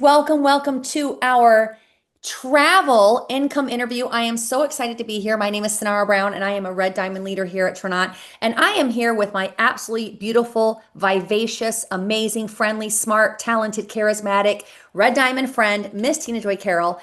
Welcome to our travel income interview. I am so excited to be here. My name is Sonara Brown, and I am a Red Diamond leader here at Trinont. And I am here with my absolutely beautiful, vivacious, amazing, friendly, smart, talented, charismatic Red Diamond friend, Miss Tina Joy Carroll.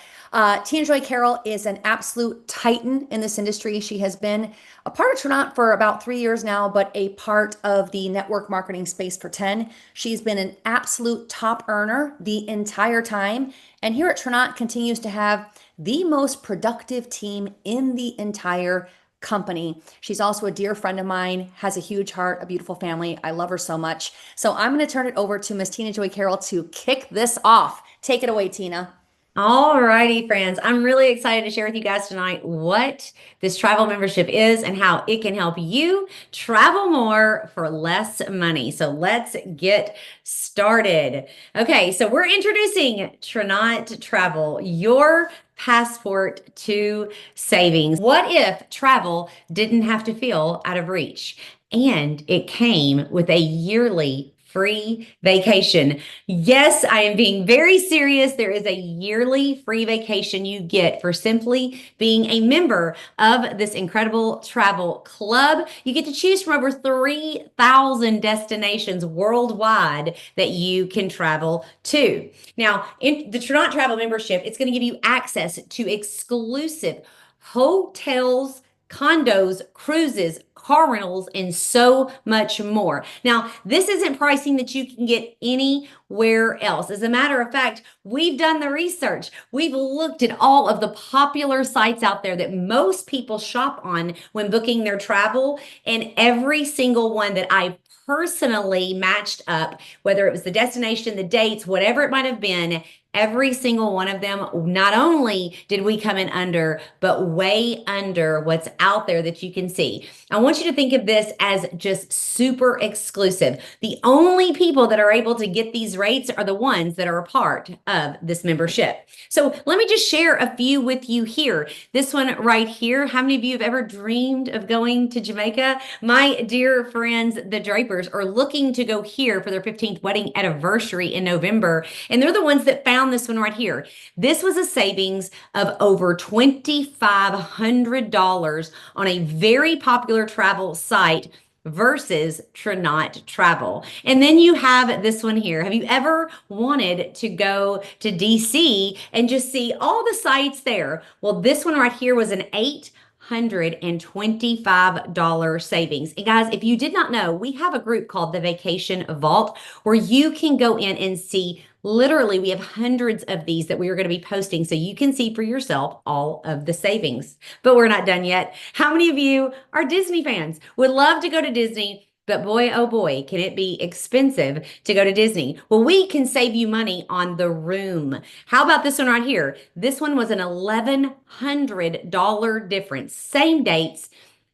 Tina Joy Carroll is an absolute titan in this industry. She has been a part of Trinont for about 3 years now, but a part of the network marketing space for 10. She's been an absolute top earner the entire time. And here at Trinont continues to have the most productive team in the entire company. She's also a dear friend of mine, has a huge heart, a beautiful family. I love her so much. So I'm going to turn it over to Miss Tina Joy Carroll to kick this off. Take it away, Tina. All righty, friends. I'm really excited to share with you guys tonight what this travel membership is and how it can help you travel more for less money. So let's get started. Okay, so we're introducing Trinont Travel, your passport to savings. What if travel didn't have to feel out of reach? And it came with a yearly free vacation. Yes, I am being very serious. There is a yearly free vacation you get for simply being a member of this incredible travel club. You get to choose from over 3,000 destinations worldwide that you can travel to. Now, in the Trinont Travel membership, it's going to give you access to exclusive hotels, condos, cruises, car rentals, and so much more. Now, this isn't pricing that you can get anywhere else. As a matter of fact, we've done the research. We've looked at all of the popular sites out there that most people shop on when booking their travel, and every single one that I personally matched up, whether it was the destination, the dates, whatever it might have been, every single one of them, not only did we come in under, but way under what's out there that you can see. I want you to think of this as just super exclusive. The only people that are able to get these rates are the ones that are a part of this membership. So let me just share a few with you here. This one right here, how many of you have ever dreamed of going to Jamaica? My dear friends, the Drapers, are looking to go here for their 15th wedding anniversary in November, and they're the ones that found this one right here. This was a savings of over $2,500 on a very popular travel site versus Trinont Travel. And then you have this one here. Have you ever wanted to go to DC and just see all the sites there? Well, this one right here was an $825 savings. And guys, if you did not know, we have a group called the Vacation Vault where you can go in and see. Literally, we have hundreds of these that we are going to be posting so you can see for yourself all of the savings. But we're not done yet. How many of you are Disney fans? Would love to go to Disney, but boy, oh boy, can it be expensive to go to Disney. Well, we can save you money on the room. How about this one right here? This one was an $1,100 difference. Same dates,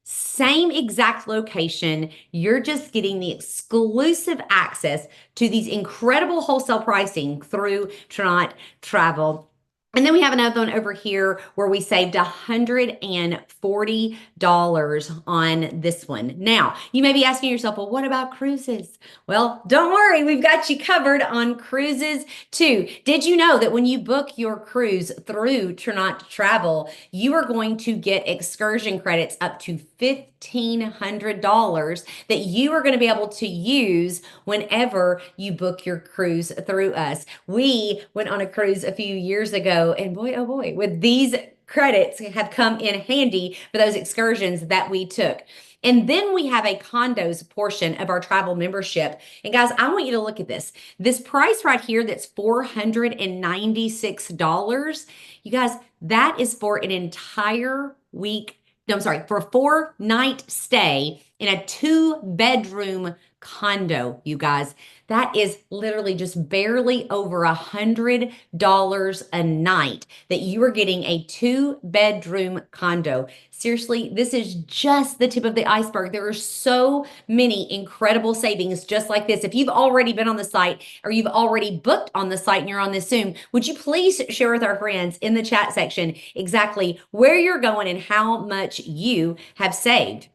same exact location. You're just getting the exclusive access to these incredible wholesale pricing through Trinont Travel. And then we have another one over here where we saved $140 on this one. Now, you may be asking yourself, well, what about cruises? Well, don't worry, we've got you covered on cruises too. Did you know that when you book your cruise through Trinont Travel, you are going to get excursion credits up to $1,500 that you are going to be able to use whenever you book your cruise through us? We went on a cruise a few years ago, and boy, oh boy, with these credits have come in handy for those excursions that we took. And then we have a condos portion of our travel membership. And guys, I want you to look at this. This price right here that's $496. You guys, that is for an entire week. No, I'm sorry, for a 4-night stay in a 2-bedroom condo, you guys. That is literally just barely over $100 a night that you are getting a 2-bedroom condo. Seriously, this is just the tip of the iceberg. There are so many incredible savings just like this. If you've already been on the site or you've already booked on the site and you're on this Zoom, would you please share with our friends in the chat section exactly where you're going and how much you have saved?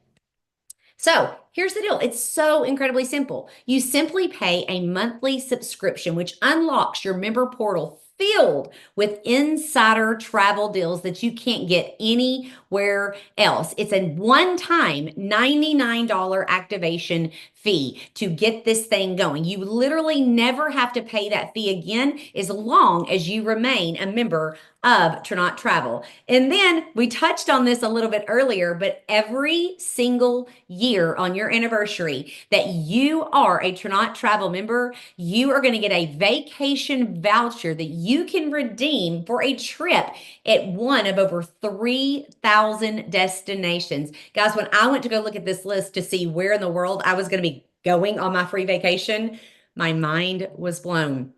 So here's the deal. It's so incredibly simple. You simply pay a monthly subscription, which unlocks your member portal filled with insider travel deals that you can't get anywhere else. It's a one-time $99 activation fee to get this thing going. You literally never have to pay that fee again as long as you remain a member of Trinot Travel. And then we touched on this a little bit earlier, but every single year on your anniversary that you are a Trinot Travel member, you are going to get a vacation voucher that you can redeem for a trip at one of over 3,000 destinations. Guys, when I went to go look at this list to see where in the world I was going to be going on my free vacation, my mind was blown.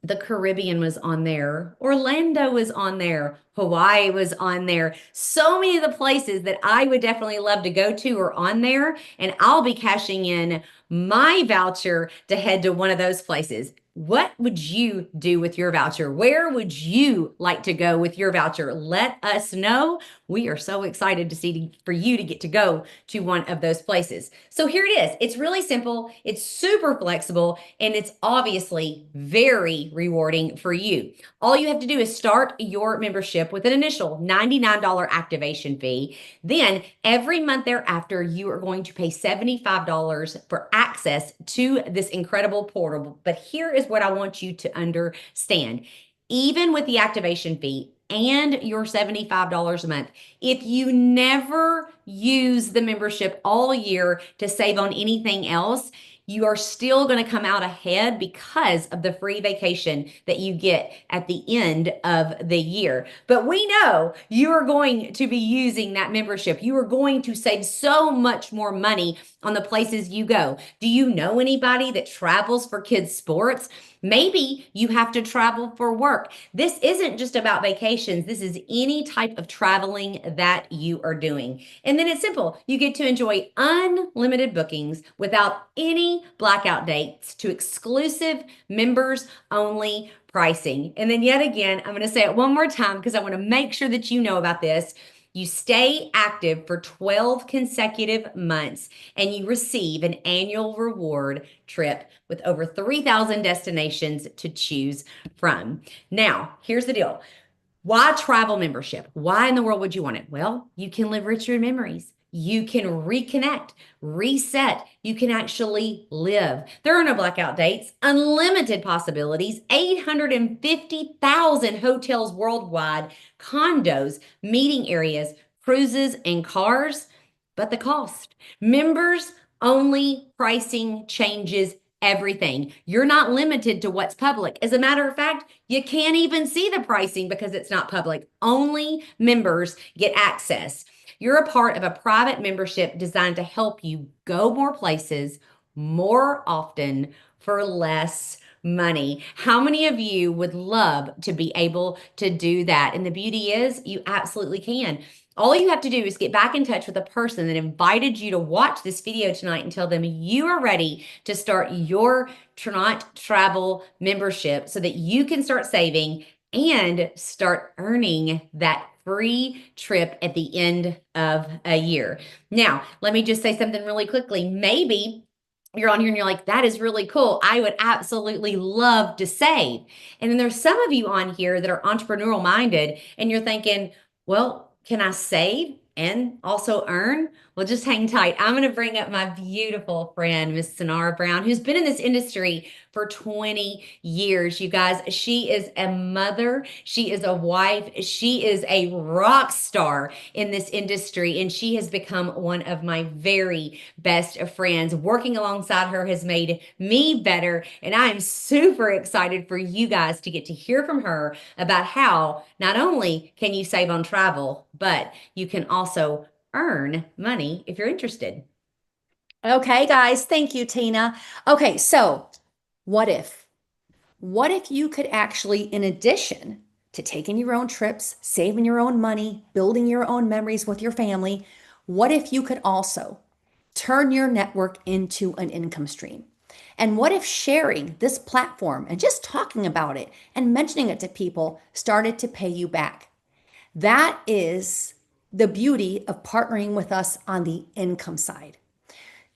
The Caribbean was on there. Orlando was on there. Hawaii was on there. So many of the places that I would definitely love to go to are on there. And I'll be cashing in my voucher to head to one of those places. What would you do with your voucher? Where would you like to go with your voucher? Let us know. We are so excited to see for you to get to go to one of those places. So here it is. It's really simple. It's super flexible, and it's obviously very rewarding for you. All you have to do is start your membership with an initial $99 activation fee. Then every month thereafter, you are going to pay $75 for access to this incredible portal. But here is what I want you to understand. Even with the activation fee and your $75 a month, if you never use the membership all year to save on anything else, you are still going to come out ahead because of the free vacation that you get at the end of the year. But we know you are going to be using that membership. You are going to save so much more money on the places you go. Do you know anybody that travels for kids' sports? Maybe you have to travel for work. This isn't just about vacations. This is any type of traveling that you are doing. And then it's simple. You get to enjoy unlimited bookings without any blackout dates to exclusive members only pricing. And then yet again, I'm going to say it one more time because I want to make sure that you know about this. You stay active for 12 consecutive months and you receive an annual reward trip with over 3,000 destinations to choose from. Now, here's the deal. Why travel membership? Why in the world would you want it? Well, you can live richer memories. You can reconnect, reset. You can actually live. There are no blackout dates, unlimited possibilities, 850,000 hotels worldwide, condos, meeting areas, cruises, and cars. But the cost, members only pricing changes everything. You're not limited to what's public. As a matter of fact, you can't even see the pricing because it's not public. Only members get access. You're a part of a private membership designed to help you go more places more often for less money. How many of you would love to be able to do that? And the beauty is you absolutely can. All you have to do is get back in touch with the person that invited you to watch this video tonight and tell them you are ready to start your Trinot Travel membership so that you can start saving and start earning that free trip at the end of a year. Now, let me just say something really quickly. Maybe you're on here and you're like, that is really cool. I would absolutely love to save. And then there's some of you on here that are entrepreneurial minded and you're thinking, well, can I save and also earn? Well, just hang tight. I'm going to bring up my beautiful friend, Miss Sanara Brown, who's been in this industry for 20 years. You guys, she is a mother. She is a wife. She is a rock star in this industry, and she has become one of my very best friends. Working alongside her has made me better, and I am super excited for you guys to get to hear from her about how not only can you save on travel, but you can also earn money if you're interested. Okay, guys, thank you, Tina. Okay, so what if? What if you could actually, in addition to taking your own trips, saving your own money, building your own memories with your family, what if you could also turn your network into an income stream? And what if sharing this platform and just talking about it and mentioning it to people started to pay you back? That is the beauty of partnering with us on the income side.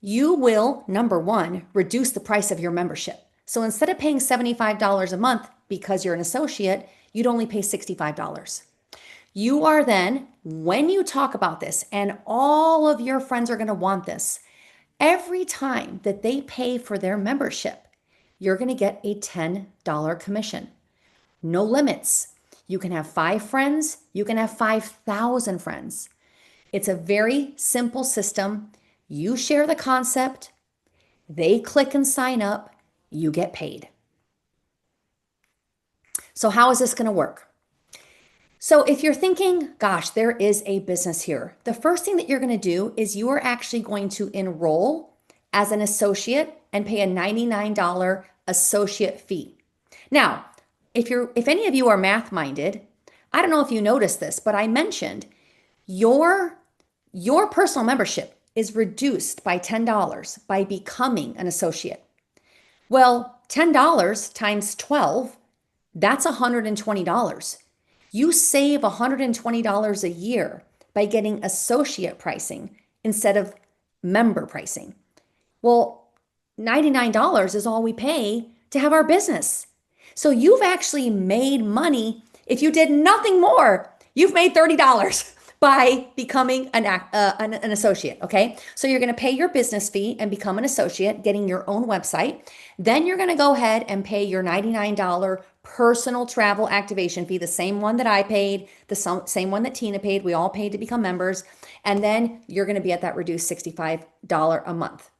You will, number one, reduce the price of your membership. So instead of paying $75 a month because you're an associate, you'd only pay $65. You are then, when you talk about this, and all of your friends are going to want this, every time that they pay for their membership, you're going to get a $10 commission. No limits. You can have 5 friends, you can have 5,000 friends. It's a very simple system. You share the concept, they click and sign up, you get paid. So, how is this going to work? So, if you're thinking, gosh, there is a business here, the first thing that you're going to do is you are actually going to enroll as an associate and pay a $99 associate fee. Now, if any of you are math minded, I don't know if you noticed this, but I mentioned your personal membership is reduced by $10 by becoming an associate. Well, $10 times 12, that's $120. You save $120 a year by getting associate pricing instead of member pricing. Well, $99 is all we pay to have our business. So you've actually made money. If you did nothing more, you've made $30 by becoming an associate, okay? So you're going to pay your business fee and become an associate, getting your own website. Then you're going to go ahead and pay your $99 personal travel activation fee, the same one that I paid, the same one that Tina paid. We all paid to become members. And then you're going to be at that reduced $65 a month.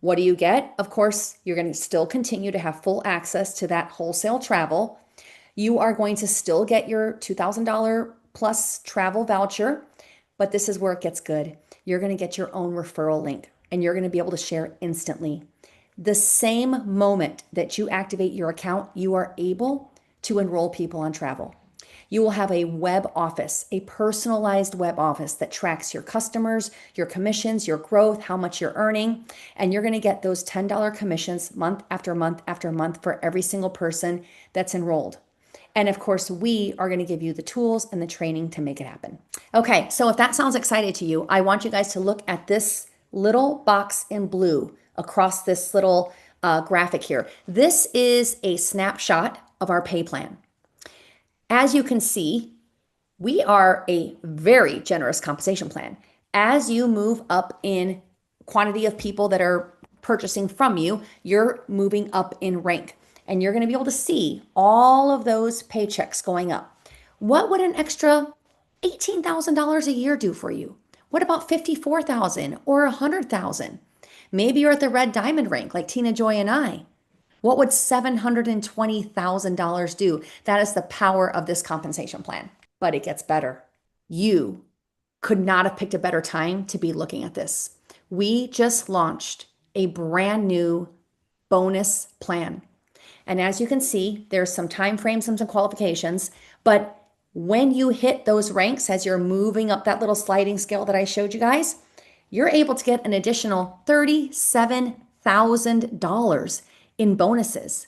What do you get? Of course, you're going to still continue to have full access to that wholesale travel. You are going to still get your $2,000 plus travel voucher, but this is where it gets good. You're going to get your own referral link and you're going to be able to share instantly. The same moment that you activate your account, you are able to enroll people on travel. You will have a web office, a personalized web office that tracks your customers, your commissions, your growth, how much you're earning, and you're going to get those $10 commissions month after month after month for every single person that's enrolled. And of course, we are going to give you the tools and the training to make it happen. Okay, so if that sounds exciting to you, I want you guys to look at this little box in blue across this little graphic here. This is a snapshot of our pay plan. As you can see, we are a very generous compensation plan. As you move up in quantity of people that are purchasing from you, you're moving up in rank. And you're going to be able to see all of those paychecks going up. What would an extra $18,000 a year do for you? What about $54,000 or $100,000? Maybe you're at the red diamond rank like Tina Joy and I. What would $720,000 do? That is the power of this compensation plan. But it gets better. You could not have picked a better time to be looking at this. We just launched a brand new bonus plan. And as you can see, there's some time frames and some qualifications, but when you hit those ranks, as you're moving up that little sliding scale that I showed you guys, you're able to get an additional $37,000 in bonuses.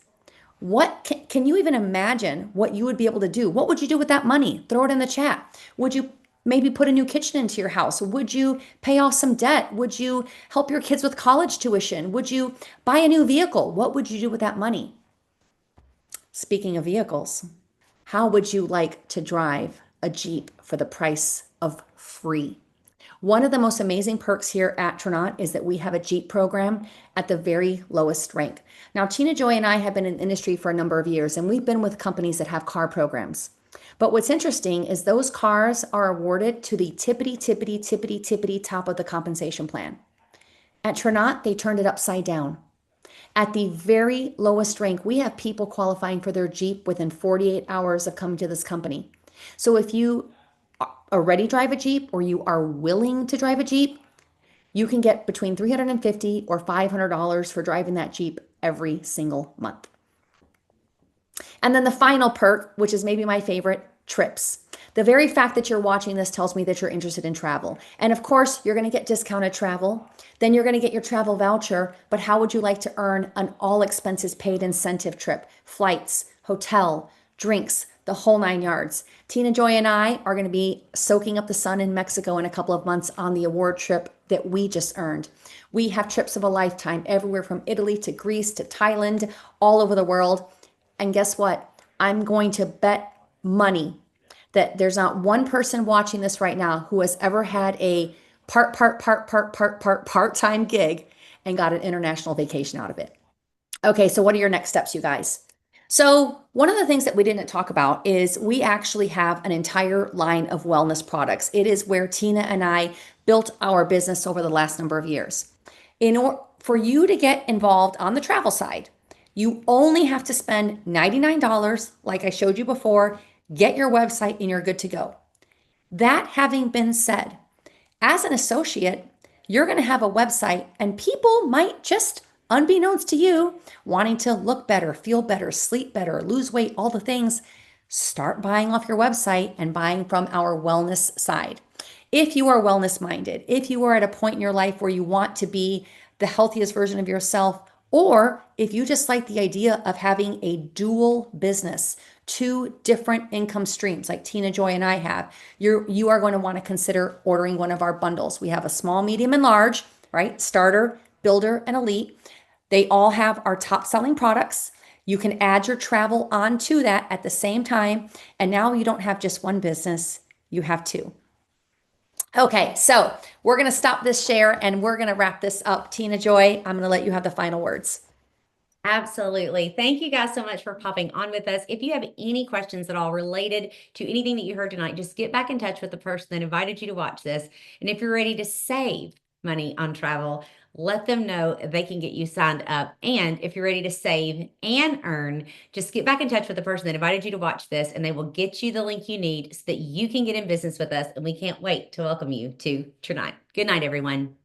Can you even imagine what you would be able to do? What would you do with that money? Throw it in the chat. Would you maybe put a new kitchen into your house? Would you pay off some debt? Would you help your kids with college tuition? Would you buy a new vehicle? What would you do with that money? Speaking of vehicles, how would you like to drive a Jeep for the price of free? One of the most amazing perks here at Tranat is that we have a Jeep program at the very lowest rank. Now, Tina Joy and I have been in the industry for a number of years, and we've been with companies that have car programs. But what's interesting is those cars are awarded to the tippity top of the compensation plan. At Tranat, they turned it upside down. At the very lowest rank, we have people qualifying for their Jeep within 48 hours of coming to this company. So if you already drive a Jeep or you are willing to drive a Jeep, you can get between $350 or $500 for driving that Jeep every single month. And then the final perk, which is maybe my favorite, trips. The very fact that you're watching this tells me that you're interested in travel. And of course, you're going to get discounted travel. Then you're going to get your travel voucher. But how would you like to earn an all expenses paid incentive trip? Flights, hotel, drinks, the whole 9 yards. Tina Joy and I are going to be soaking up the sun in Mexico in a couple of months on the award trip that we just earned. We have trips of a lifetime everywhere from Italy to Greece to Thailand, all over the world. And guess what? I'm going to bet money that there's not one person watching this right now who has ever had a part-time gig and got an international vacation out of it. Okay, so what are your next steps, you guys? So, one of the things that we didn't talk about is we actually have an entire line of wellness products. It is where Tina and I built our business over the last number of years. In order for you to get involved on the travel side, you only have to spend $99, like I showed you before, get your website, and you're good to go. That having been said, as an associate, you're going to have a website, and people might just, unbeknownst to you, wanting to look better, feel better, sleep better, lose weight, all the things, start buying off your website and buying from our wellness side. If you are wellness minded, if you are at a point in your life where you want to be the healthiest version of yourself, or if you just like the idea of having a dual business, two different income streams like Tina Joy and I have, you are going to want to consider ordering one of our bundles. We have a small, medium, and large, right? Starter, builder, and elite. They all have our top selling products. You can add your travel onto that at the same time. And now you don't have just one business, you have two. Okay, so we're going to stop this share and we're going to wrap this up. Tina Joy, I'm going to let you have the final words. Absolutely. Thank you guys so much for popping on with us. If you have any questions at all related to anything that you heard tonight, just get back in touch with the person that invited you to watch this. And if you're ready to save money on travel, let them know they can get you signed up. And if you're ready to save and earn, just get back in touch with the person that invited you to watch this, and they will get you the link you need so that you can get in business with us. And we can't wait to welcome you to tonight. Good night, everyone.